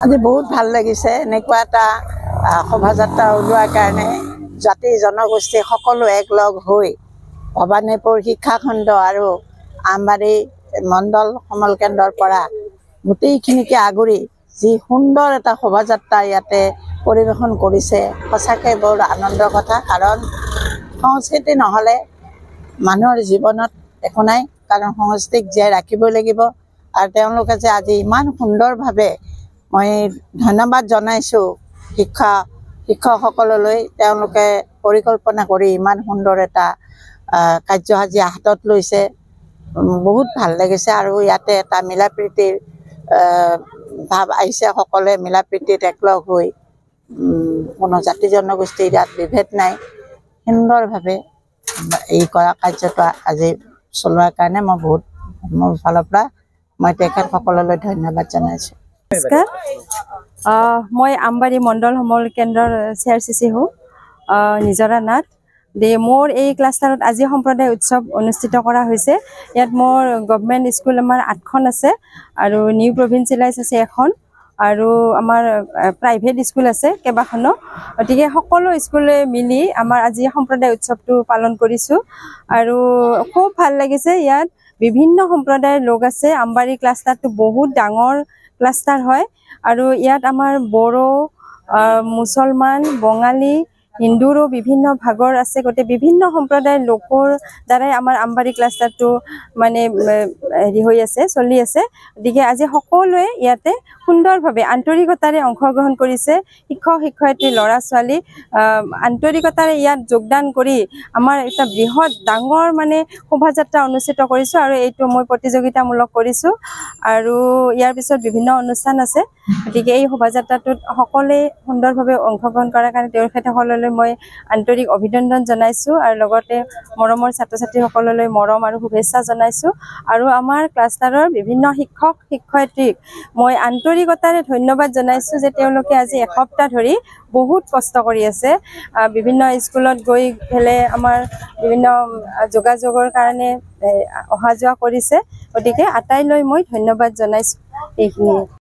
আজি বহুত ভাল লাগিছে এনেকুৱা এটা শোভাযাত্ৰা ওলোৱাৰ কাৰণে জাতি জনগোষ্ঠী সকলো একলগ হৈ ভবানীপুৰ শিক্ষাখণ্ড আৰু আমবাৰী মণ্ডল সমল কেন্দ্ৰৰ পৰা গোটেইখিনিকে আগুৰি যি সুন্দৰ এটা শোভাযাত্ৰা ইয়াতে পৰিৱেশন কৰিছে সঁচাকৈ বৰ আনন্দৰ কথা। কাৰণ সংস্কৃতি নহ'লে মানুহৰ জীৱনত একো নাই, কাৰণ সংস্কৃতিক জীয়াই ৰাখিবই লাগিব। আৰু তেওঁলোকে যে আজি ইমান সুন্দৰভাৱে মই ধন্যবাদ জনাইছোঁ শিক্ষকসকললৈ, তেওঁলোকে পৰিকল্পনা কৰি ইমান সুন্দৰ এটা কাৰ্যসূচী হাতত লৈছে। বহুত ভাল লাগিছে আৰু ইয়াতে এটা মিলা প্ৰীতিৰ ভাৱ আহিছে। সকলোৱে মিলা প্ৰীতিত একলগ হৈ কোনো জাতি জনগোষ্ঠীৰ ইয়াত বিভেদ নাই, সুন্দৰভাৱে এই কৰা কাৰ্যটো আজি চলোৱাৰ কাৰণে মই বহুত মোৰ ফালৰ পৰা মই তেখেতসকললৈ ধন্যবাদ জনাইছোঁ। নমস্কাৰ, মই আমবাৰী মণ্ডল সমল কেন্দ্ৰৰ CRCC হওঁ, নিজৰা নাথ দে। মোৰ এই ক্লাষ্টাৰত আজি সম্প্ৰদায় উৎসৱ অনুষ্ঠিত কৰা হৈছে। ইয়াত মোৰ গভৰ্ণমেণ্ট স্কুল আমাৰ 8খন আছে আৰু নিউ প্ৰভিন্সিয়েলাইজ আছে এখন, আৰু আমাৰ প্ৰাইভেট স্কুল আছে কেইবাখনো। গতিকে সকলো স্কুলে মিলি আমাৰ আজি সম্প্ৰদায় উৎসৱটো পালন কৰিছোঁ আৰু খুব ভাল লাগিছে। ইয়াত বিভিন্ন সম্প্ৰদায়ৰ লোক আছে। আমবাৰী ক্লাষ্টাৰটো বহুত ডাঙৰ ক্লাষ্টাৰ হয় আৰু ইয়াত আমাৰ বড়ো, মুছলমান, বঙালী, হিন্দুৰো বিভিন্ন ভাগৰ আছে। গতিকে বিভিন্ন সম্প্ৰদায়ৰ লোকৰ দ্বাৰাই আমাৰ আমবাৰী ক্লাষ্টাৰটো মানে হেৰি হৈ আছে, চলি আছে। গতিকে আজি সকলোৱে ইয়াতে সুন্দৰভাৱে আন্তৰিকতাৰে অংশগ্ৰহণ কৰিছে। শিক্ষক শিক্ষয়িত্ৰী ল'ৰা ছোৱালী আন্তৰিকতাৰে ইয়াত যোগদান কৰি আমাৰ এটা বৃহৎ ডাঙৰ মানে শোভাযাত্ৰা অনুষ্ঠিত কৰিছোঁ আৰু এইটো মই প্ৰতিযোগিতামূলক কৰিছোঁ আৰু ইয়াৰ পিছত বিভিন্ন অনুষ্ঠান আছে। গতিকে এই শোভাযাত্ৰাটোত সকলোৱে সুন্দৰভাৱে অংশগ্ৰহণ কৰাৰ কাৰণে তেখেতসকললৈ মই আন্তৰিক অভিনন্দন জনাইছোঁ আৰু লগতে মৰমৰ ছাত্ৰ ছাত্ৰীসকললৈ মৰম আৰু শুভেচ্ছা জনাইছোঁ। আৰু আমাৰ ক্লাষ্টাৰৰ বিভিন্ন শিক্ষক শিক্ষয়িত্ৰীক মই আন্তৰিকতাৰে ধন্যবাদ জনাইছোঁ যে তেওঁলোকে আজি এসপ্তাহ ধৰি বহুত কষ্ট কৰি আছে। বিভিন্ন স্কুলত গৈ পেলাই আমাৰ বিভিন্ন যোগাযোগৰ কাৰণে অহা যোৱা কৰিছে। গতিকে আটাইলৈ মই ধন্যবাদ জনাইছোঁ। এইখিনিয়ে।